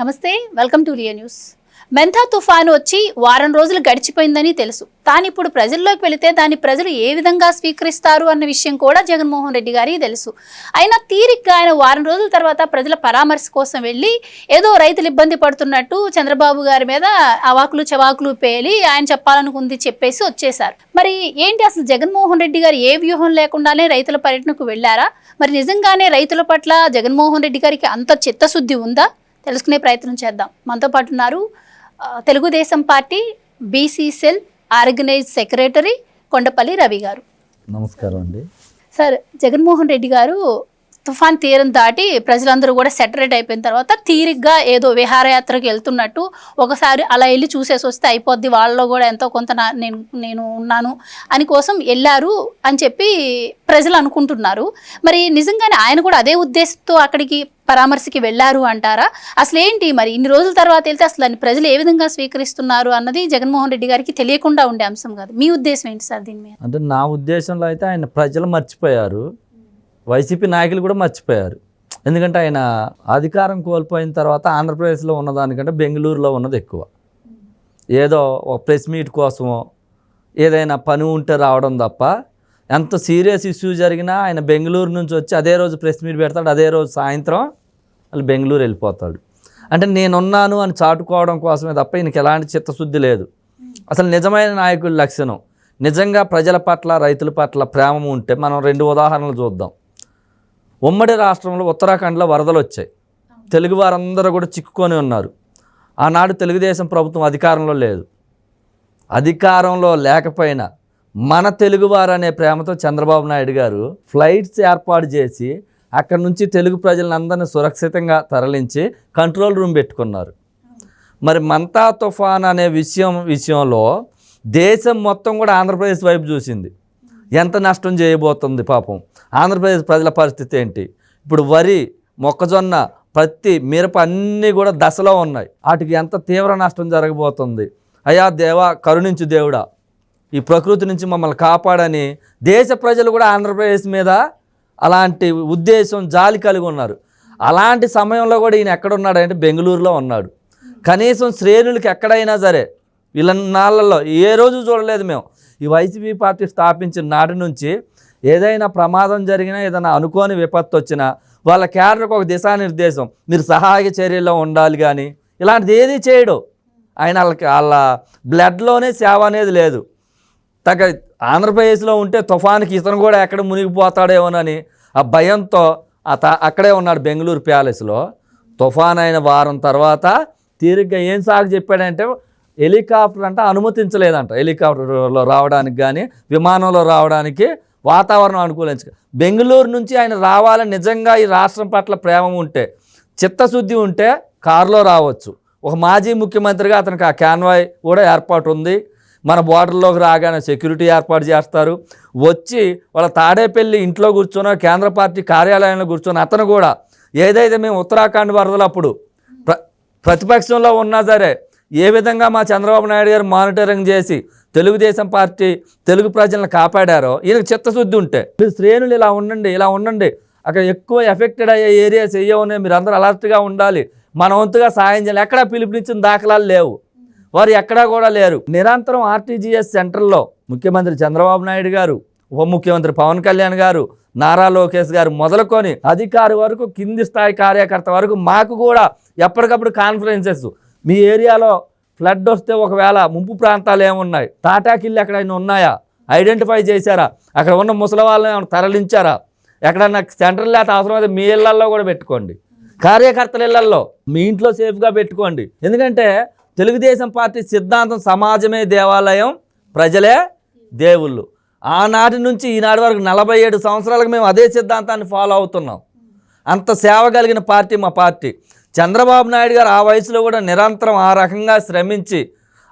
నమస్తే, welcome to Riya News. Montha తుఫాను వచ్చి వారం రోజులు గడిచిపోయిందని తెలుసు. తాను ఇప్పుడు ప్రజల్లోకి వెళితే దాన్ని ప్రజలు ఏ విధంగా స్వీకరిస్తారు అన్న విషయం కూడా జగన్మోహన్ రెడ్డి గారికి తెలుసు. అయినా తీరిగ్గా ఆయన వారం రోజుల తర్వాత ప్రజల పరామర్శ కోసం వెళ్ళి ఏదో రైతులు ఇబ్బంది పడుతున్నట్టు చంద్రబాబు గారి మీద అవాకులు చవాకులు పేలి ఆయన చెప్పాలనుకుంది చెప్పేసి వచ్చేశారు. మరి ఏంటి అసలు జగన్మోహన్ రెడ్డి గారు ఏ వ్యూహం లేకుండానే రైతుల పర్యటనకు వెళ్ళారా? మరి నిజంగానే రైతుల పట్ల జగన్మోహన్ రెడ్డి గారికి అంత చిత్తశుద్ధి ఉందా? తెలుసుకునే ప్రయత్నం చేద్దాం. మనతో పాటు ఉన్నారు Telugu Desam party BC cell organise secretary Kondapalli Ravi గారు. నమస్కారం అండి. సార్, జగన్మోహన్ రెడ్డి గారు తుఫాన్ తీరం దాటి ప్రజలందరూ కూడా సెటరేట్ అయిపోయిన తర్వాత తీరిగ్గా ఏదో విహారయాత్రకు వెళ్తున్నట్టు ఒకసారి అలా వెళ్ళి చూసేసి వస్తే అయిపోద్ది, వాళ్ళలో కూడా ఎంతో కొంత నేను ఉన్నాను అని కోసం వెళ్ళారు అని చెప్పి ప్రజలు అనుకుంటున్నారు. మరి నిజంగానే ఆయన కూడా అదే ఉద్దేశంతో అక్కడికి పరామర్శకి వెళ్ళారు అంటారా? అసలు ఏంటి మరి ఇన్ని రోజుల తర్వాత వెళ్తే అసలు దాన్ని ప్రజలు ఏ విధంగా స్వీకరిస్తున్నారు అన్నది జగన్మోహన్ రెడ్డి గారికి తెలియకుండా ఉండే అంశం కాదు. మీ ఉద్దేశం ఏంటి సార్ దీని మీద? అంటే నా ఉద్దేశంలో అయితే ఆయన ప్రజలు మర్చిపోయారు, వైసీపీ నాయకులు కూడా మర్చిపోయారు. ఎందుకంటే ఆయన అధికారం కోల్పోయిన తర్వాత ఆంధ్రప్రదేశ్లో ఉన్నదానికంటే బెంగళూరులో ఉన్నది ఎక్కువ. ఏదో ఒక ప్రెస్ మీట్ కోసమో ఏదైనా పని ఉంటే రావడం తప్ప ఎంత సీరియస్ ఇష్యూ జరిగినా ఆయన బెంగళూరు నుంచి వచ్చి అదే రోజు ప్రెస్ మీట్ పెడతాడు, అదే రోజు సాయంత్రం వాళ్ళు బెంగళూరు వెళ్ళిపోతాడు. అంటే నేనున్నాను అని చాటుకోవడం కోసమే తప్ప ఈయనకి ఎలాంటి చిత్తశుద్ధి లేదు. అసలు నిజమైన నాయకుడి లక్షణం నిజంగా ప్రజల పట్ల రైతుల పట్ల ప్రేమ ఉంటే మనం 2 ఉదాహరణలు చూద్దాం. ఉమ్మడి రాష్ట్రంలో ఉత్తరాఖండ్లో వరదలు వచ్చాయి, తెలుగు వారందరూ కూడా చిక్కుకొని ఉన్నారు. ఆనాడు తెలుగుదేశం ప్రభుత్వం అధికారంలో లేదు. అధికారంలో లేకపోయినా మన తెలుగువారు అనే ప్రేమతో చంద్రబాబు నాయుడు గారు ఫ్లైట్స్ ఏర్పాటు చేసి అక్కడి నుంచి తెలుగు ప్రజలందరినీ సురక్షితంగా తరలించి కంట్రోల్ రూమ్ పెట్టుకున్నారు. మరి మంతా తుఫాన్ అనే విషయంలో దేశం మొత్తం కూడా ఆంధ్రప్రదేశ్ వైపు చూసింది. ఎంత నష్టం చేయబోతుంది పాపం ఆంధ్రప్రదేశ్ ప్రజల పరిస్థితి ఏంటి? ఇప్పుడు వరి, మొక్కజొన్న, పత్తి, మిరప అన్నీ కూడా దశలో ఉన్నాయి. వాటికి ఎంత తీవ్ర నష్టం జరగబోతుంది. అయ్యా దేవా, కరుణించు దేవుడా, ఈ ప్రకృతి నుంచి మమ్మల్ని కాపాడని దేశ ప్రజలు కూడా ఆంధ్రప్రదేశ్ మీద అలాంటి ఉద్దేశం, జాలి కలిగి ఉన్నారు. అలాంటి సమయంలో కూడా ఈయన ఎక్కడున్నాడంటే బెంగళూరులో ఉన్నాడు. కనీసం శ్రేణులకి ఎక్కడైనా సరే వీళ్ళ నాళ్ళల్లో ఏ రోజు చూడలేదు మేము. ఈ వైసీపీ పార్టీ స్థాపించిన నాటి నుంచి ఏదైనా ప్రమాదం జరిగినా, ఏదైనా అనుకోని విపత్తు వచ్చినా వాళ్ళ క్యాడర్కి ఒక దిశానిర్దేశం, మీరు సహాయక చర్యల్లో ఉండాలి, కానీ ఇలాంటిది ఏది చేయడు ఆయన. వాళ్ళ బ్లడ్లోనే సేవ అనేది లేదు. ఆంధ్రప్రదేశ్లో ఉంటే తుఫాన్కి ఇతను కూడా ఎక్కడ మునిగిపోతాడేమోనని ఆ భయంతో అక్కడే ఉన్నాడు బెంగళూరు ప్యాలెస్లో. తుఫాన్ అయిన వారం తర్వాత తీరిగ్గా ఏం సాగు చెప్పాడంటే హెలికాప్టర్ అంటే అనుమతించలేదంట. హెలికాప్టర్లో రావడానికి కానీ విమానంలో రావడానికి వాతావరణం అనుకూలించక బెంగళూరు నుంచి ఆయన రావాలని నిజంగా ఈ రాష్ట్రం పట్ల ప్రేమ ఉంటే, చిత్తశుద్ధి ఉంటే కారులో రావచ్చు. ఒక మాజీ ముఖ్యమంత్రిగా అతనికి ఆ కాన్వాయ్ కూడా ఏర్పాటు ఉంది. మన బోర్డర్లోకి రాగానే సెక్యూరిటీ ఏర్పాటు చేస్తారు. వచ్చి వాళ్ళ తాడేపల్లి ఇంట్లో కూర్చొని, కేంద్ర పార్టీ కార్యాలయంలో కూర్చొని అతను కూడా ఏదైతే మేము ఉత్తరాఖండ్ వరదలు అప్పుడు ప్రతిపక్షంలో ఉన్నా సరే ఏ విధంగా మా చంద్రబాబు నాయుడు గారు మానిటరింగ్ చేసి తెలుగుదేశం పార్టీ తెలుగు ప్రజలను కాపాడారో ఈయనకు చిత్తశుద్ధి ఉంటే, మీరు శ్రేణులు ఇలా ఉండండి, అక్కడ ఎక్కువ ఎఫెక్టెడ్ అయ్యే ఏరియాస్ ఏవో మీరు అందరూ అలర్ట్గా ఉండాలి, మన వంతుగా సాయం చేయాలి. ఎక్కడా పిలుపునిచ్చిన దాఖలాలు లేవు, వారు ఎక్కడా కూడా లేరు. నిరంతరం ఆర్టీజీఎస్ సెంటర్లో ముఖ్యమంత్రి చంద్రబాబు నాయుడు గారు, ఉప ముఖ్యమంత్రి పవన్ కళ్యాణ్ గారు, నారా లోకేష్ గారు మొదలుకొని అధికారి వరకు, కింది స్థాయి కార్యకర్త వరకు మాకు కూడా ఎప్పటికప్పుడు కాన్ఫరెన్సెస్, మీ ఏరియాలో ఫ్లడ్ వస్తే ఒకవేళ ముంపు ప్రాంతాలు ఏమున్నాయి, తాటాకిళ్ళు ఎక్కడైనా ఉన్నాయా ఐడెంటిఫై చేశారా, అక్కడ ఉన్న ముసలి వాళ్ళని తరలించారా, ఎక్కడన్నా సెంటర్ లేక అవసరమైతే మీ ఇళ్లల్లో కూడా పెట్టుకోండి, కార్యకర్తల ఇళ్లల్లో మీ ఇంట్లో సేఫ్గా పెట్టుకోండి. ఎందుకంటే తెలుగుదేశం పార్టీ సిద్ధాంతం సమాజమే దేవాలయం, ప్రజలే దేవుళ్ళు. ఆనాటి నుంచి ఈనాటి వరకు 47 సంవత్సరాలకు మేము అదే సిద్ధాంతాన్ని ఫాలో అవుతున్నాం. అంత సేవ కలిగిన పార్టీ మా పార్టీ. చంద్రబాబు నాయుడు గారు ఆ వయసులో కూడా నిరంతరం ఆ రకంగా శ్రమించి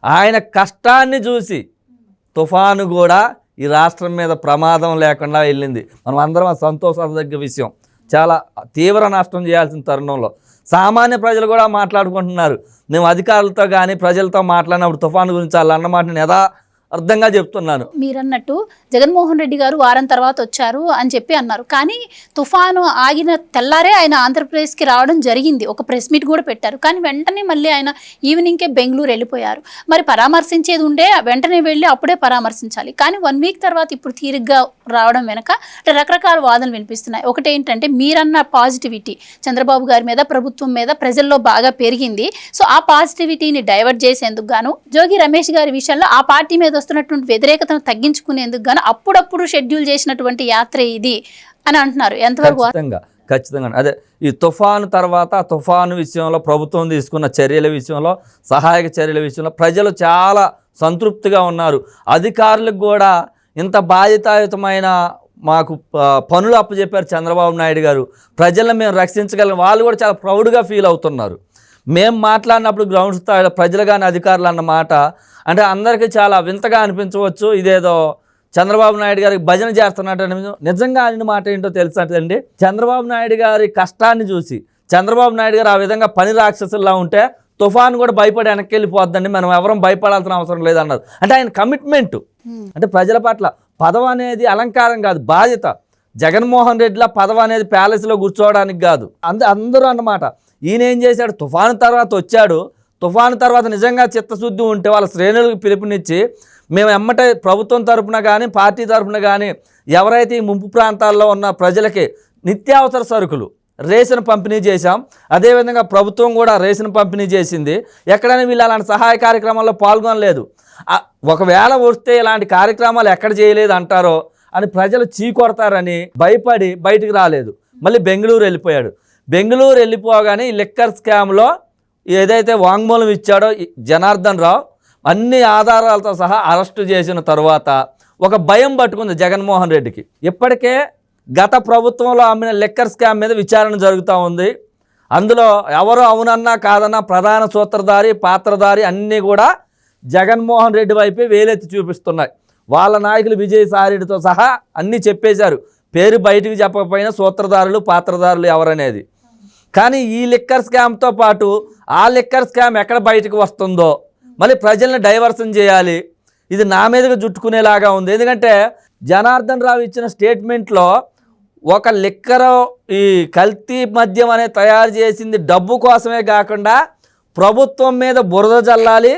ఆయన కష్టాన్ని చూసి తుఫాను కూడా ఈ రాష్ట్రం మీద ప్రమాదం లేకుండా వెళ్ళింది. మనం అందరం సంతోషదగ్గ విషయం. చాలా తీవ్ర నష్టం చేయాల్సిన తరుణంలో సామాన్య ప్రజలు కూడా మాట్లాడుకుంటున్నారు. మేము అధికారులతో కానీ ప్రజలతో మాట్లాడినప్పుడు తుఫాను గురించి వాళ్ళు అన్నమాటని అర్థంగా చెప్తున్నాను. మీరన్నట్టు జగన్మోహన్ రెడ్డి గారు వారం తర్వాత వచ్చారు అని చెప్పి అన్నారు. కానీ తుఫాను ఆగిన తెల్లారే ఆయన ఆంధ్రప్రదేశ్కి రావడం జరిగింది. ఒక ప్రెస్ మీట్ కూడా పెట్టారు. కానీ వెంటనే మళ్ళీ ఆయన ఈవినింగ్కే బెంగళూరు వెళ్ళిపోయారు. మరి పరామర్శించేది ఉండే వెంటనే వెళ్ళి అప్పుడే పరామర్శించాలి. కానీ 1 వీక్ తర్వాత ఇప్పుడు తీరిగ్గా రావడం వెనక రకరకాల వాదనలు వినిపిస్తున్నాయి. ఒకటేంటంటే మీరన్న పాజిటివిటీ చంద్రబాబు గారి మీద, ప్రభుత్వం మీద ప్రజల్లో బాగా పెరిగింది. సో ఆ పాజిటివిటీని డైవర్ట్ చేసేందుకు గాను జోగి రమేష్ గారి విషయంలో ఆ పార్టీ మీద వస్తున్నటువంటి వ్యతిరేకతను తగ్గించుకునేందుకు గాను అప్పుడప్పుడు షెడ్యూల్ చేసినటువంటి యాత్ర ఇది అని అంటున్నారు. ఎంతవరకు ఖచ్చితంగా అదే ఈ తుఫాను తర్వాత తుఫాను విషయంలో ప్రభుత్వం తీసుకున్న చర్యల విషయంలో, సహాయక చర్యల విషయంలో ప్రజలు చాలా సంతృప్తిగా ఉన్నారు. అధికారులకు కూడా ఇంత బాధ్యతాయుతమైన మాకు పనులు అప్పచెప్పారు చంద్రబాబు నాయుడు గారు, ప్రజలను మేము రక్షించగలం, వాళ్ళు కూడా చాలా ప్రౌడ్గా ఫీల్ అవుతున్నారు. మేము మాట్లాడినప్పుడు గ్రౌండ్ స్థాయిలో ప్రజలు కానీ అధికారులు అన్న మాట అంటే అందరికీ చాలా వింతగా అనిపించవచ్చు. ఇదేదో చంద్రబాబు నాయుడు గారికి భజన చేస్తున్నట్టు నిజంగా ఆయన మాట ఏంటో తెలుసండి. చంద్రబాబు నాయుడు గారి కష్టాన్ని చూసి చంద్రబాబు నాయుడు గారు ఆ విధంగా పని రాక్షసుల్లా ఉంటే తుఫాను కూడా భయపడి వెనక్కి వెళ్ళిపోద్దండి, మనం ఎవరం భయపడాల్సిన అవసరం లేదన్నారు. అంటే ఆయన కమిట్మెంటు, అంటే ప్రజల పట్ల పదవి అనేది అలంకారం కాదు, బాధ్యత. జగన్మోహన్ రెడ్డిలా పదవి అనేది ప్యాలెస్లో కూర్చోవడానికి కాదు. అందరూ అన్నమాట. ఈయన ఏం చేశాడు, తుఫాను తర్వాత వచ్చాడు. తుఫాను తర్వాత నిజంగా చిత్తశుద్ధి ఉంటే వాళ్ళ శ్రేణులకు పిలుపునిచ్చి మేము ఎమ్మటే ప్రభుత్వం తరపున కానీ పార్టీ తరపున కానీ ఎవరైతే ఈ ముంపు ప్రాంతాల్లో ఉన్న ప్రజలకి నిత్యావసర సరుకులు రేషన్ పంపిణీ చేశాం. అదేవిధంగా ప్రభుత్వం కూడా రేషన్ పంపిణీ చేసింది. ఎక్కడైనా వీళ్ళు అలాంటి సహాయ కార్యక్రమాల్లో పాల్గొనలేదు. ఒకవేళ వస్తే ఇలాంటి కార్యక్రమాలు ఎక్కడ చేయలేదు అంటారో అని ప్రజలు చీకొడతారని భయపడి బయటికి రాలేదు. మళ్ళీ బెంగళూరు వెళ్ళిపోయాడు. బెంగళూరు వెళ్ళిపోగానే ఈ లిక్కర్ స్కామ్లో ఏదైతే వాంగ్మూలం ఇచ్చాడో జనార్దన్ రావు అన్ని ఆధారాలతో సహా అరెస్టు చేసిన తర్వాత ఒక భయం పట్టుకుంది జగన్మోహన్ రెడ్డికి. ఇప్పటికే గత ప్రభుత్వంలో అమ్మిన లిక్కర్ స్కామ్ మీద విచారణ జరుగుతూ ఉంది. అందులో ఎవరు అవునన్నా కాదన్నా ప్రధాన సూత్రధారి, పాత్రధారి అన్నీ కూడా జగన్మోహన్ రెడ్డి వైపే వేలెత్తి చూపిస్తున్నాయి. వాళ్ళ నాయకులు విజయసాయిరెడ్డితో సహా అన్నీ చెప్పేశారు. పేరు బయటికి చెప్పకపోయినా సూత్రధారులు, పాత్రధారులు ఎవరనేది. కానీ ఈ లిక్కర్ స్కామ్తో పాటు ఆ లిక్కర్ స్కామ్ ఎక్కడ బయటకు వస్తుందో మళ్ళీ ప్రజల్ని డైవర్షన్ చేయాలి. ఇది నా మీదగా జుట్టుకునేలాగా ఉంది. ఎందుకంటే జనార్దన్ రావు ఇచ్చిన స్టేట్మెంట్లో ఒక లిక్కర్ ఈ కల్తీ మద్యం అనేది తయారు చేసింది డబ్బు కోసమే కాకుండా ప్రభుత్వం మీద బురద జల్లాలి,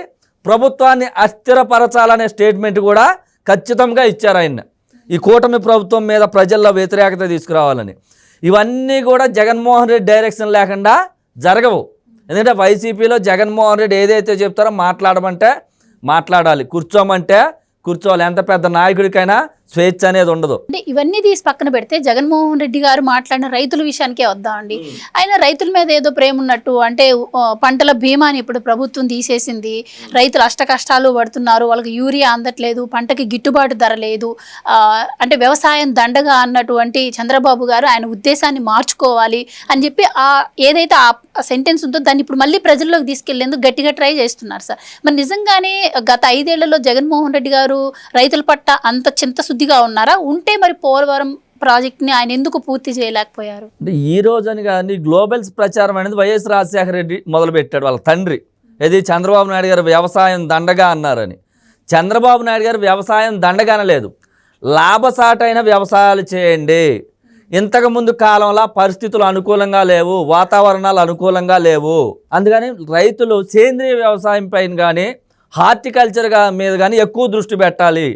ప్రభుత్వాన్ని అస్థిరపరచాలనే స్టేట్మెంట్ కూడా ఖచ్చితంగా ఇచ్చారు ఆయన. ఈ కూటమి ప్రభుత్వం మీద ప్రజల్లో వ్యతిరేకత తీసుకురావాలని. ఇవన్నీ కూడా జగన్మోహన్ రెడ్డి డైరెక్షన్ లేకుండా జరగవు. ఎందుకంటే వైసీపీలో జగన్మోహన్ రెడ్డి ఏదైతే చెప్తారో మాట్లాడమంటే మాట్లాడాలి, కూర్చోమంటే కూర్చోవాలి. ఎంత పెద్ద నాయకుడికైనా స్వేచ్ఛ అనేది ఉండదు. అంటే ఇవన్నీ తీసి పక్కన పెడితే జగన్మోహన్ రెడ్డి గారు మాట్లాడిన రైతుల విషయానికే వద్దామండి. ఆయన రైతుల మీద ఏదో ప్రేమ ఉన్నట్టు, అంటే పంటల బీమాని ఇప్పుడు ప్రభుత్వం తీసేసింది, రైతులు అష్ట కష్టాలు పడుతున్నారు, వాళ్ళకి యూరియా అందట్లేదు, పంటకి గిట్టుబాటు ధర లేదు, అంటే వ్యవసాయం దండగా అన్నటువంటి చంద్రబాబు గారు ఆయన ఉద్దేశాన్ని మార్చుకోవాలి అని చెప్పి ఏదైతే ఆ సెంటెన్స్ ఉందో దాన్ని ఇప్పుడు మళ్ళీ ప్రజల్లోకి తీసుకెళ్లేందుకు గట్టిగా ట్రై చేస్తున్నారు సార్. మరి నిజంగానే గత 5 ఏళ్లలో జగన్మోహన్ రెడ్డి గారు రైతుల పట్ల అంత చింతశుద్ధిగా ఉన్నారా? ఉంటే మరి పోలవరం ప్రాజెక్ట్ని ఆయన ఎందుకు పూర్తి చేయలేకపోయారు? అంటే ఈ రోజని కానీ గ్లోబల్స్ ప్రచారం అనేది వైఎస్ రాజశేఖర రెడ్డి మొదలుపెట్టాడు, వాళ్ళ తండ్రి. ఇది చంద్రబాబు నాయుడు గారు వ్యవసాయం దండగా అన్నారని. చంద్రబాబు నాయుడు గారు వ్యవసాయం దండగా అనలేదు, లాభసాటైన వ్యవసాయాలు చేయండి. ఇంతకుముందు కాలంలో పరిస్థితులు అనుకూలంగా లేవు, వాతావరణాలు అనుకూలంగా లేవు, అందుకని రైతులు సేంద్రీయ వ్యవసాయం పైన కానీ హార్టికల్చర్ మీద కానీ ఎక్కువ దృష్టి పెట్టాలి,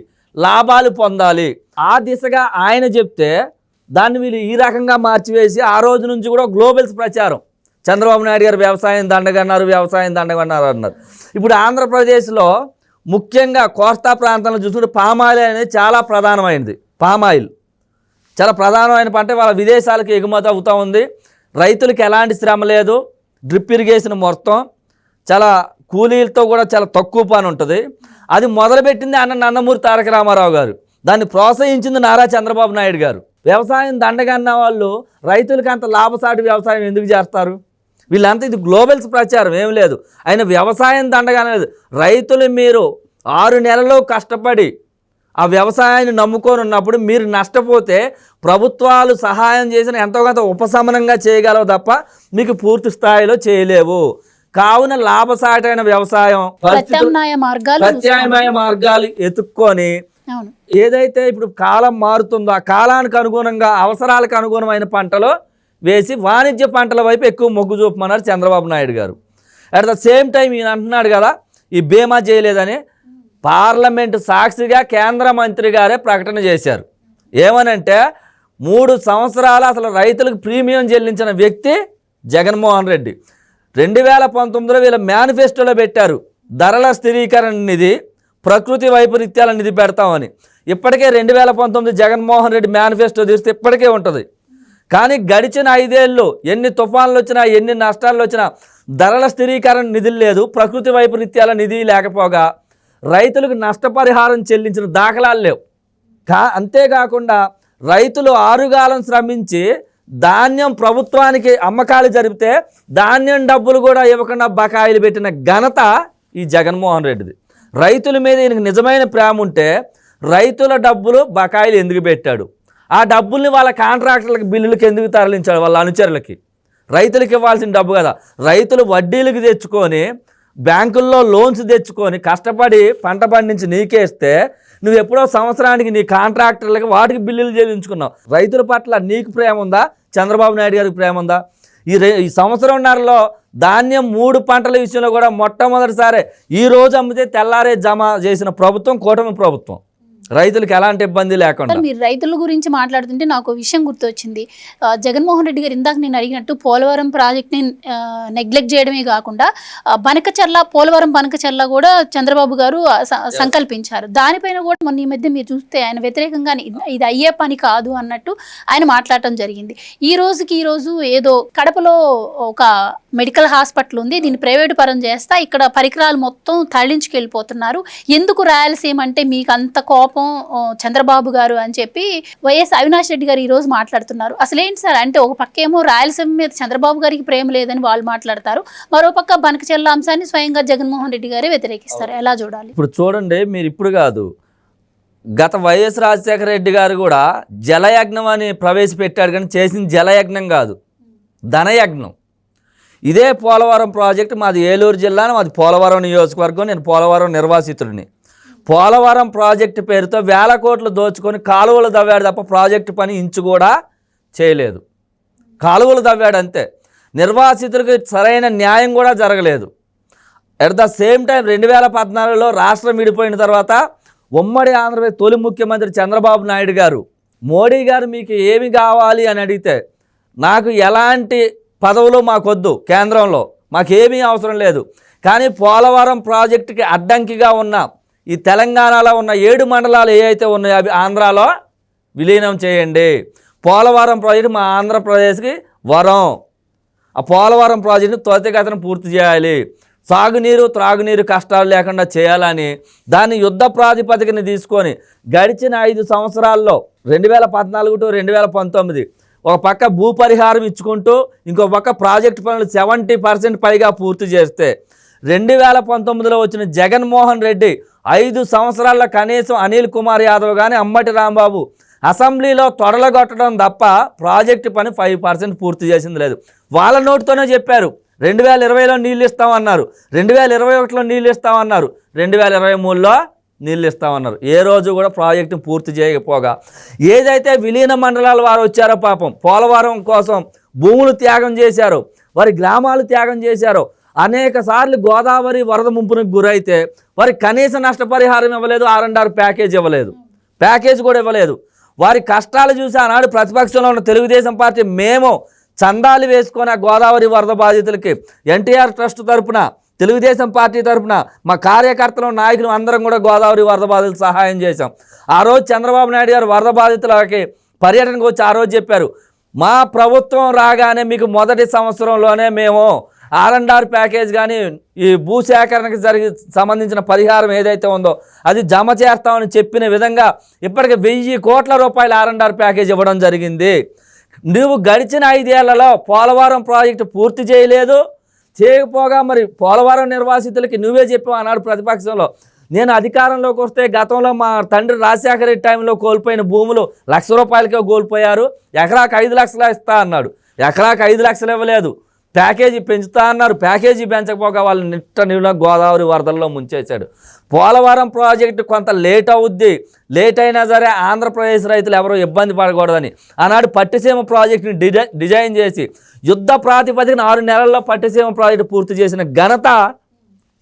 లాభాలు పొందాలి. ఆ దిశగా ఆయన చెప్తే దాన్ని వీళ్ళు ఈ రకంగా మార్చివేసి ఆ రోజు నుంచి కూడా గ్లోబల్స్ ప్రచారం. చంద్రబాబు నాయుడు గారు వ్యవసాయం దండగన్నారు, వ్యవసాయం దండగన్నారు అన్నారు. ఇప్పుడు ఆంధ్రప్రదేశ్లో ముఖ్యంగా కోస్తా ప్రాంతంలో చూసుకుంటే పామాయిల్ అనేది చాలా ప్రధానమైనది. పామాయిల్ చాలా ప్రధానమైన పంట, వాళ్ళ విదేశాలకు ఎగుమతి అవుతూ ఉంది. రైతులకి ఎలాంటి శ్రమ లేదు, డ్రిప్ ఇరిగేషన్ మొత్తం చాలా కూలీలతో కూడా చాలా తక్కువ పని ఉంటుంది. అది మొదలుపెట్టింది అన్న నందమూరి తారక రామారావు గారు, దాన్ని ప్రోత్సహించింది నారా చంద్రబాబు నాయుడు గారు. వ్యవసాయం దండగన్న వాళ్ళు రైతులకి అంత లాభసాటి వ్యవసాయం ఎందుకు చేస్తారు? వీళ్ళంతా ఇది గ్లోబల్స్ ప్రచారం ఏం లేదు. ఆయన వ్యవసాయం దండగనలేదు. రైతులు మీరు 6 నెలలు కష్టపడి ఆ వ్యవసాయాన్ని నమ్ముకొని ఉన్నప్పుడు మీరు నష్టపోతే ప్రభుత్వాలు సహాయం చేసిన ఎంతో కొంత ఉపశమనంగా చేయగలవు తప్ప మీకు పూర్తి స్థాయిలో చేయలేవు. కావున లాభసాటైన వ్యవసాయం, ప్రత్యామ్నాయ మార్గాలు ఎత్తుక్కొని అవును. ఏదైతే ఇప్పుడు కాలం మారుతుందో ఆ కాలానికి అనుగుణంగా అవసరాలకు అనుగుణమైన పంటలు వేసి వాణిజ్య పంటల వైపు ఎక్కువ మొగ్గు చూపమన్నారు చంద్రబాబు నాయుడు గారు. అట్ ద సేమ్ టైం ఈయన అంటున్నాడు కదా ఈ బీమా చేయలేదని. పార్లమెంటు సాక్షిగా కేంద్ర మంత్రి గారే ప్రకటన చేశారు. ఏమనంటే 3 సంవత్సరాలు అసలు రైతులకు ప్రీమియం చెల్లించిన వ్యక్తి జగన్మోహన్ రెడ్డి. 2019లో వీళ్ళ మేనిఫెస్టోలో పెట్టారు ధరల స్థిరీకరణ నిధి, ప్రకృతి వైపరీత్యాల నిధి పెడతామని. ఇప్పటికే 2019 జగన్మోహన్ రెడ్డి మేనిఫెస్టో తీస్తే ఇప్పటికే ఉంటుంది. కానీ గడిచిన 5 ఏళ్ళు ఎన్ని తుఫాన్లు వచ్చినా ఎన్ని నష్టాలు వచ్చినా ధరల స్థిరీకరణ నిధులు లేదు, ప్రకృతి వైపరీత్యాల నిధి లేకపోగా రైతులకు నష్టపరిహారం చెల్లించిన దాఖలాలు లేవు. అంతేకాకుండా రైతులు ఆరుగాలం శ్రమించి ధాన్యం ప్రభుత్వానికి అమ్మకాలు జరిపితే ధాన్యం డబ్బులు కూడా ఇవ్వకుండా బకాయిలు పెట్టిన ఘనత ఈ జగన్మోహన్ రెడ్డిది. రైతుల మీద ఈయనకు నిజమైన ప్రేమ ఉంటే రైతుల డబ్బులు బకాయిలు ఎందుకు పెట్టాడు? ఆ డబ్బుల్ని వాళ్ళ కాంట్రాక్టర్లకు బిల్లులకు ఎందుకు తరలించాడు? వాళ్ళ అనుచరులకి. రైతులకు ఇవ్వాల్సిన డబ్బు కదా. రైతులు వడ్డీలకు తెచ్చుకొని బ్యాంకుల్లో లోన్స్ తెచ్చుకొని కష్టపడి పంట పండించి నీకేస్తే నువ్వు ఎప్పుడో సంవత్సరానికి నీ కాంట్రాక్టర్లకి వాటికి బిల్లులు చెల్లించుకున్నావు. రైతుల పట్ల నీకు ప్రేమ ఉందా? చంద్రబాబు నాయుడు గారికి ప్రేమ ఉందా? ఈ సంవత్సరంన్నరలో ధాన్యం 3 పంటల విషయంలో కూడా మొట్టమొదటిసారి ఈ రోజు అమ్మితే తెల్లారే జమ చేసిన ప్రభుత్వం కూటమి ప్రభుత్వం. రైతులకు ఎలాంటి ఇబ్బంది లేకుండా. మీరు రైతుల గురించి మాట్లాడుతుంటే నాకు విషయం గుర్తొచ్చింది. జగన్మోహన్ రెడ్డి గారు ఇందాక నేను అడిగినట్టు పోలవరం ప్రాజెక్ట్ని నెగ్లెక్ట్ చేయడమే కాకుండా పోలవరం బనకచర్ల కూడా చంద్రబాబు గారు సంకల్పించారు. దానిపైన కూడా మొన్న ఈ మధ్య మీరు చూస్తే ఆయన వ్యతిరేకంగా ఇది అయ్యే పని కాదు అన్నట్టు ఆయన మాట్లాడటం జరిగింది. ఈ రోజు ఏదో కడపలో ఒక మెడికల్ హాస్పిటల్ ఉంది, దీన్ని ప్రైవేటు పరం చేస్తా, ఇక్కడ పరికరాలు మొత్తం తరలించుకెళ్ళిపోతున్నారు, ఎందుకు రాయలసీమ అంటే మీకు అంత కోపం చంద్రబాబు గారు అని చెప్పి వైఎస్ అవినాష్ రెడ్డి గారు ఈ రోజు మాట్లాడుతున్నారు. అసలేంటి సార్ అంటే ఒక పక్క ఏమో రాయలసీమ మీద చంద్రబాబు గారికి ప్రేమ లేదని వాళ్ళు మాట్లాడతారు, మరో పక్క బనకచెర్ల అంశాన్ని స్వయంగా జగన్మోహన్ రెడ్డి గారే వ్యతిరేకిస్తారు. ఎలా చూడాలి? ఇప్పుడు చూడండి, మీరు ఇప్పుడు కాదు గత వైఎస్ రాజశేఖర రెడ్డి గారు కూడా జలయజ్ఞం అని ప్రవేశపెట్టాడు, కానీ చేసింది జలయజ్ఞం కాదు, ధనయజ్ఞం. ఇదే పోలవరం ప్రాజెక్టు మాది ఏలూరు జిల్లా, మాది పోలవరం నియోజకవర్గం, నేను పోలవరం నిర్వాసితుడిని. పోలవరం ప్రాజెక్టు పేరుతో 1000 కోట్లు దోచుకొని కాలువలు తవ్వాడు తప్ప ప్రాజెక్టు పని ఇంచు కూడా చేయలేదు. కాలువలు తవ్వాడు అంతే. నిర్వాసితులకు సరైన న్యాయం కూడా జరగలేదు. అట్ ద సేమ్ టైం 2014లో రాష్ట్రం విడిపోయిన తర్వాత ఉమ్మడి ఆంధ్రప్రదేశ్ తొలి ముఖ్యమంత్రి చంద్రబాబు నాయుడు గారు మోడీ గారు మీకు ఏమి కావాలి అని అడిగితే నాకు ఎలాంటి పదవులు మాకొద్దు, కేంద్రంలో మాకేమీ అవసరం లేదు, కానీ పోలవరం ప్రాజెక్టుకి అడ్డంకిగా ఉన్న ఈ తెలంగాణలో ఉన్న 7 మండలాలు ఏవైతే ఉన్నాయో అవి ఆంధ్రాలో విలీనం చేయండి. పోలవరం ప్రాజెక్టు మా ఆంధ్రప్రదేశ్కి వరం. ఆ పోలవరం ప్రాజెక్టును త్వరితగతిన పూర్తి చేయాలి, సాగునీరు త్రాగునీరు కష్టాలు లేకుండా చేయాలని దాన్ని యుద్ధ ప్రాతిపదికన తీసుకొని గడిచిన 5 సంవత్సరాల్లో 2014 టు 2019 ఒక పక్క భూపరిహారం ఇచ్చుకుంటూ ఇంకో పక్క ప్రాజెక్టు పనులు 70% పైగా పూర్తి చేస్తే 2019లో వచ్చిన జగన్మోహన్ రెడ్డి 5 సంవత్సరాల్లో కనీసం అనిల్ కుమార్ యాదవ్ కానీ అంబటి రాంబాబు అసెంబ్లీలో తొడలగొట్టడం తప్ప ప్రాజెక్టు పని 5% పూర్తి చేసింది లేదు. వాళ్ళ నోటితోనే చెప్పారు 2020లో నీళ్ళు ఇస్తామన్నారు, 2021లో నీళ్ళు ఇస్తామన్నారు, 2023లో నీళ్ళు ఇస్తామన్నారు. ఏ రోజు కూడా ప్రాజెక్టు పూర్తి చేయకపోగా ఏదైతే విలీన మండలాల వారు వచ్చారో పాపం పోలవరం కోసం భూములు త్యాగం చేశారో, వారి గ్రామాలు త్యాగం చేశారో, అనేక సార్లు గోదావరి వరద ముంపునకు గురైతే వారికి కనీస నష్టపరిహారం ఇవ్వలేదు, R&R ప్యాకేజ్ ఇవ్వలేదు, ప్యాకేజ్ కూడా ఇవ్వలేదు. వారి కష్టాలు చూసి ఆనాడు ప్రతిపక్షంలో ఉన్న తెలుగుదేశం పార్టీ మేము చందాలు వేసుకొని ఆ గోదావరి వరద బాధితులకి ఎన్టీఆర్ ట్రస్ట్ తరపున తెలుగుదేశం పార్టీ తరపున మా కార్యకర్తలు నాయకులు అందరం కూడా గోదావరి వరద బాధితులకు సహాయం చేశాం. ఆ రోజు చంద్రబాబు నాయుడు గారు వరద బాధితులకి పర్యటనకు వచ్చి ఆ రోజు చెప్పారు, మా ప్రభుత్వం రాగానే మీకు మొదటి సంవత్సరంలోనే మేము R&R ప్యాకేజ్ కానీ ఈ భూసేకరణకు సంబంధించిన పరిహారం ఏదైతే ఉందో అది జమ చేస్తామని చెప్పిన విధంగా ఇప్పటికి 1000 కోట్ల రూపాయల R&R ప్యాకేజ్ ఇవ్వడం జరిగింది. నువ్వు గడిచిన 5 ఏళ్లలో పోలవరం ప్రాజెక్టు పూర్తి చేయకపోగా మరి పోలవరం నిర్వాసితులకి నువ్వే చెప్పావు అన్నాడు ప్రతిపక్షంలో. నేను అధికారంలోకి వస్తే గతంలో మా తండ్రి రాజశేఖర రెడ్డి టైంలో కోల్పోయిన భూములు ₹1,00,000 కోల్పోయారు, ఎకరాకు 5 లక్షలు ఇస్తా అన్నాడు. ఎకరాకు 5 లక్షలు ఇవ్వలేదు. ప్యాకేజీ పెంచుతా అన్నారు, ప్యాకేజీ పెంచకపోగా వాళ్ళు నిట్ట గోదావరి వరదల్లో ముంచేశాడు. పోలవరం ప్రాజెక్టు కొంత లేట్ అవుద్ది, లేట్ అయినా సరే ఆంధ్రప్రదేశ్ రైతులు ఎవరో ఇబ్బంది పడకూడదని ఆనాడు పట్టిసీమ ప్రాజెక్టుని డిజైన్ చేసి యుద్ధ ప్రాతిపదికన 6 నెలల్లో పట్టిసీమ ప్రాజెక్టు పూర్తి చేసిన ఘనత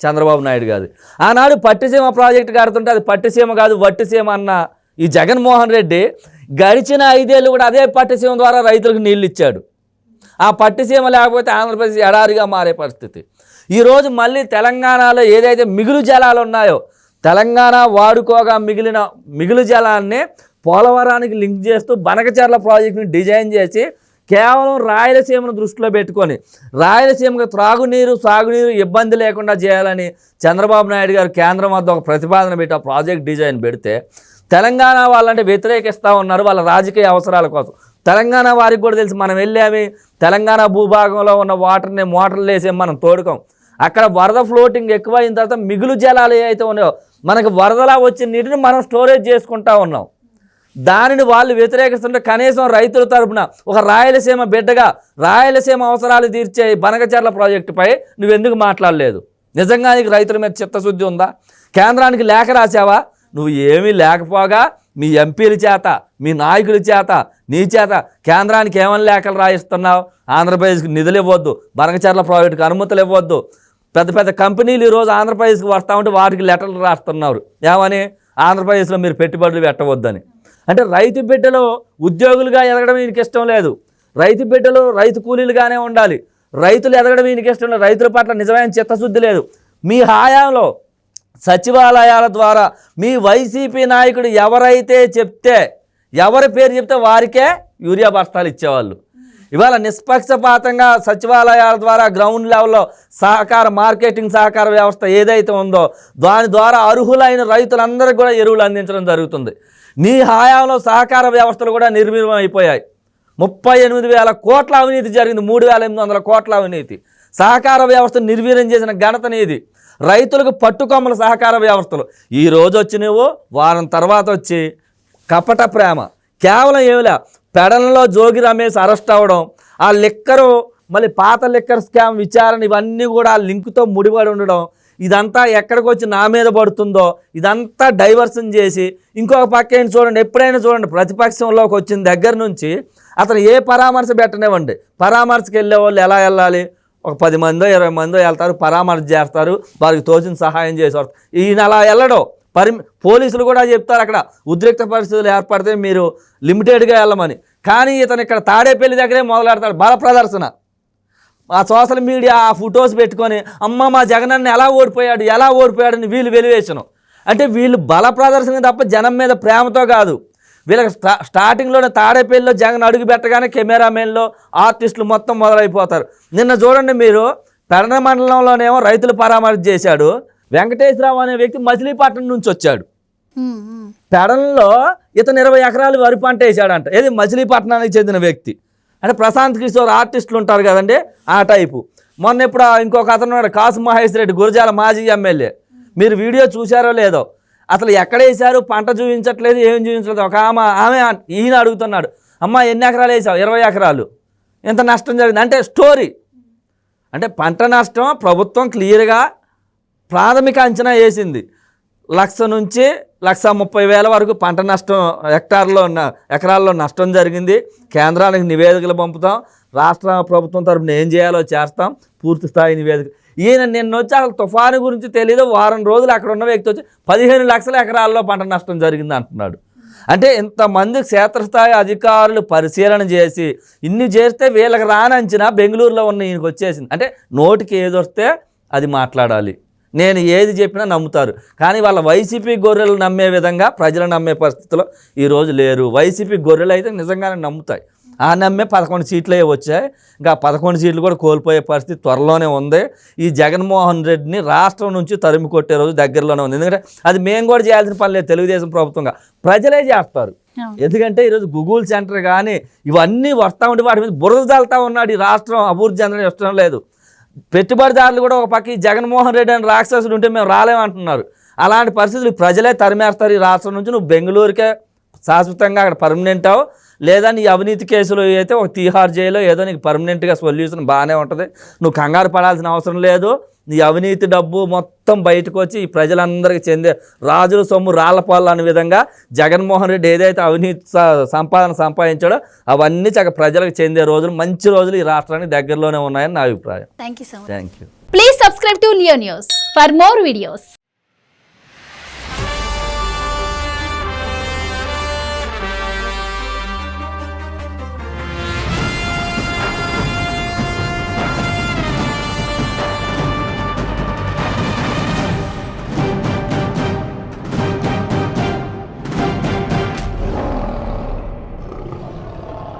చంద్రబాబు నాయుడు గారు. ఆనాడు పట్టిసీమ ప్రాజెక్టు కడుతుంటే అది పట్టిసీమ కాదు వట్టిసీమ అన్న ఈ జగన్మోహన్ రెడ్డి గడిచిన 5 ఏళ్ళు కూడా అదే పట్టిసీమ ద్వారా రైతులకు నీళ్ళు ఇచ్చాడు. ఆ పట్టిసీమ లేకపోతే ఆంధ్రప్రదేశ్ ఎడారిగా మారే పరిస్థితి. ఈరోజు మళ్ళీ తెలంగాణలో ఏదైతే మిగులు జలాలు ఉన్నాయో తెలంగాణ వాడుకోగా మిగిలిన మిగులు జలాన్ని పోలవరానికి లింక్ చేస్తూ బనకచెర్ల ప్రాజెక్టుని డిజైన్ చేసి కేవలం రాయలసీమను దృష్టిలో పెట్టుకొని రాయలసీమకు త్రాగునీరు సాగునీరు ఇబ్బంది లేకుండా చేయాలని చంద్రబాబు నాయుడు గారు కేంద్రం వద్ద ఒక ప్రతిపాదన పెట్టి ఆ ప్రాజెక్ట్ డిజైన్ పెడితే తెలంగాణ వాళ్ళంటే వ్యతిరేకిస్తూ ఉన్నారు వాళ్ళ రాజకీయ అవసరాల కోసం. తెలంగాణ వారికి కూడా తెలుసు మనం వెళ్ళామి తెలంగాణ భూభాగంలో ఉన్న వాటర్ని మోటార్లు వేసాం మనం తోడుకోం. అక్కడ వరద ఫ్లోటింగ్ ఎక్కువ అయిన తర్వాత మిగులు జలాలు ఏవైతే ఉన్నాయో మనకు వరదలా వచ్చిన నీటిని మనం స్టోరేజ్ చేసుకుంటా ఉన్నాం. దానిని వాళ్ళు వ్యతిరేకిస్తుంటే కనీసం రైతుల తరపున ఒక రాయలసీమ బిడ్డగా రాయలసీమ అవసరాలు తీర్చే బనకచెర్ల ప్రాజెక్టుపై నువ్వెందుకు మాట్లాడలేదు? నిజంగా నీకు రైతుల మీద చిత్తశుద్ధి ఉందా? కేంద్రానికి లేఖ రాసావా? నువ్వు ఏమీ లేకపోగా మీ ఎంపీల చేత మీ నాయకుల చేత నీ చేత కేంద్రానికి ఏమని లేఖలు రాయిస్తున్నావు? ఆంధ్రప్రదేశ్కి నిధులు ఇవ్వద్దు, బనకచెర్ల ప్రాజెక్టుకి అనుమతులు ఇవ్వద్దు, పెద్ద పెద్ద కంపెనీలు ఈరోజు ఆంధ్రప్రదేశ్కి వస్తూ ఉంటే వాటికి లెటర్లు రాస్తున్నారు ఏమని? ఆంధ్రప్రదేశ్లో మీరు పెట్టుబడులు పెట్టవద్దని. అంటే రైతు బిడ్డలు ఉద్యోగులుగా ఎదగడం ఈయనకి ఇష్టం లేదు, రైతు బిడ్డలు రైతు కూలీలుగానే ఉండాలి, రైతులు ఎదగడం ఈయనకి ఇష్టం లేదు, రైతుల పట్ల నిజమైన చిత్తశుద్ధి లేదు. మీ హయాంలో సచివాలయాల ద్వారా మీ వైసీపీ నాయకుడు ఎవరైతే చెప్తే ఎవరి పేరు చెప్తే వారికే యూరియా బస్తాలు ఇచ్చేవాళ్ళు. ఇవాళ నిష్పక్షపాతంగా సచివాలయాల ద్వారా గ్రౌండ్ లెవెల్లో సహకార మార్కెటింగ్ సహకార వ్యవస్థ ఏదైతే ఉందో దాని ద్వారా అర్హులైన రైతులందరికీ కూడా ఎరువులు అందించడం జరుగుతుంది. నీ హయాంలో సహకార వ్యవస్థలు కూడా నిర్వీర్యం అయిపోయాయి. 38,000 కోట్ల అవినీతి జరిగింది, 3,800 కోట్ల అవినీతి. సహకార వ్యవస్థ నిర్వీర్యం చేసిన ఘనత నీది. రైతులకు పట్టుకొమ్మల సహకార వ్యవస్థలు ఈరోజు వచ్చి నువ్వు వారం తర్వాత వచ్చి కపట ప్రేమ కేవలం ఏమిలే పెడలలో జోగి రమేష్ అరెస్ట్ అవ్వడం, ఆ లిక్కరు మళ్ళీ పాత లిక్కర్ స్కామ్ విచారణ ఇవన్నీ కూడా ఆ లింక్తో ముడిపడి ఉండడం, ఇదంతా ఎక్కడికి వచ్చి నా మీద పడుతుందో ఇదంతా డైవర్షన్ చేసి ఇంకొక పక్క ఏం చూడండి, ఎప్పుడైనా చూడండి ప్రతిపక్షంలోకి వచ్చిన దగ్గర నుంచి అతను ఏ పరామర్శ పెట్టనివ్వండి, పరామర్శకు వెళ్ళే వాళ్ళు ఎలా వెళ్ళాలి? ఒక 10 మందో 20 మందో వెళ్తారు, పరామర్శ చేస్తారు, వారికి తోచిన సహాయం చేసేవారు. ఈయన అలా వెళ్ళడం పోలీసులు కూడా చెప్తారు అక్కడ ఉద్రిక్త పరిస్థితులు ఏర్పడితే మీరు లిమిటెడ్గా వెళ్ళమని. కానీ ఇతను ఇక్కడ తాడేపల్లి దగ్గరే మొదలెడతాడు బల ప్రదర్శన. ఆ సోషల్ మీడియా ఆ ఫొటోస్ పెట్టుకొని అమ్మ మా జగనన్న ఎలా ఓడిపోయాడని వీళ్ళు వెలివేసను. అంటే వీళ్ళు బల ప్రదర్శన తప్ప జనం మీద ప్రేమతో కాదు. వీళ్ళకి స్టార్టింగ్లోనే తాడేపల్లిలో జగన్ అడుగు పెట్టగానే కెమెరామెన్లో ఆర్టిస్టులు మొత్తం మొదలైపోతారు. నిన్న చూడండి మీరు పెడన మండలంలోనేమో రైతులు పరామర్శ చేశాడు, వెంకటేశ్వరరావు అనే వ్యక్తి మచిలీపట్నం నుంచి వచ్చాడు. పెడనలో ఇతను 20 ఎకరాలు వరి పంట వేసాడంట. ఏది మచిలీపట్నానికి చెందిన వ్యక్తి. అంటే ప్రశాంత్ కిషోర్ ఆర్టిస్టులు ఉంటారు కదండి ఆ టైపు. మొన్న ఇప్పుడు ఇంకొక అతను కాసు మహేష్ రెడ్డి గురజాల మాజీ ఎమ్మెల్యే, మీరు వీడియో చూశారో లేదో, అసలు ఎక్కడ వేసారు, పంట చూపించట్లేదు, ఏం చూపించలేదు. ఒక ఆమె ఈయన అడుగుతున్నాడు, అమ్మ ఎన్ని ఎకరాలు వేసావు? 20 ఎకరాలు. ఎంత నష్టం జరిగింది అంటే స్టోరీ. అంటే పంట నష్టం ప్రభుత్వం క్లియర్గా ప్రాథమిక అంచనా వేసింది. 1,00,000 నుంచి 1,30,000 వరకు పంట నష్టం ఎకరాల్లో నష్టం జరిగింది. కేంద్రానికి నివేదికలు పంపుతాం, రాష్ట్ర ప్రభుత్వం తరపున ఏం చేయాలో చేస్తాం, పూర్తి స్థాయి నివేదిక. ఈయన నిన్న వచ్చి అసలు తుఫాను గురించి తెలియదు, వారం రోజులు అక్కడ ఉన్న వ్యక్తి వచ్చి 15 లక్షల ఎకరాల్లో పంట నష్టం జరిగింది అంటున్నాడు. అంటే ఇంతమంది క్షేత్రస్థాయి అధికారులు పరిశీలన చేసి ఇన్ని చేస్తే వీళ్ళకి రానంచినా బెంగళూరులో ఉన్న ఈయనకు వచ్చేసింది. అంటే నోటికి ఏది వస్తే అది మాట్లాడాలి, నేను ఏది చెప్పినా నమ్ముతారు. కానీ వాళ్ళ వైసీపీ గొర్రెలు నమ్మే విధంగా ప్రజలు నమ్మే పరిస్థితిలో ఈరోజు లేరు. వైసీపీ గొర్రెలు అయితే నిజంగానే నమ్ముతాయి. ఆ నమ్మే 11 సీట్లే వచ్చాయి. ఇంకా 11 సీట్లు కూడా కోల్పోయే పరిస్థితి త్వరలోనే ఉంది. ఈ జగన్మోహన్ రెడ్డిని రాష్ట్రం నుంచి తరిమి కొట్టే రోజు దగ్గరలోనే ఉంది. ఎందుకంటే అది మేము కూడా చేయాల్సిన పని లేదు, తెలుగుదేశం ప్రభుత్వంగా ప్రజలే చేస్తారు. ఎందుకంటే ఈరోజు గూగుల్ సెంటర్ కానీ ఇవన్నీ వస్తూ ఉంటే వాటి మీద బురద చల్లుతూ ఉన్నాడు. ఈ రాష్ట్రం అభివృద్ధి చెందడం ఇష్టం లేదు. పెట్టుబడిదారులు కూడా ఒక పక్క జగన్మోహన్ రెడ్డి అని రాక్షసుడు ఉంటే మేము రాలేమంటున్నారు. అలాంటి పరిస్థితులు ప్రజలే తరిమేస్తారు ఈ రాష్ట్రం నుంచి. నువ్వు బెంగళూరుకే శాశ్వతంగా అక్కడ పర్మనెంట్ అవు, లేదా నీ అవినీతి కేసులు అయితే ఒక తీహార్ జైల్లో ఏదో నీకు పర్మనెంట్గా సొల్యూషన్ బాగానే ఉంటుంది, నువ్వు కంగారు పడాల్సిన అవసరం లేదు. నీ అవినీతి డబ్బు మొత్తం బయటకు వచ్చి ఈ ప్రజలందరికీ చెందే రాజుల సొమ్ము రాళ్లపాలు అనే విధంగా జగన్మోహన్ రెడ్డి ఏదైతే అవినీతి సంపాదించాడో అవన్నీ ప్రజలకు చెందే రోజులు, మంచి రోజులు ఈ రాష్ట్రానికి దగ్గరలోనే ఉన్నాయని నా అభిప్రాయం. Thank you so much. Thank you. Please subscribe to Leo news for more videos.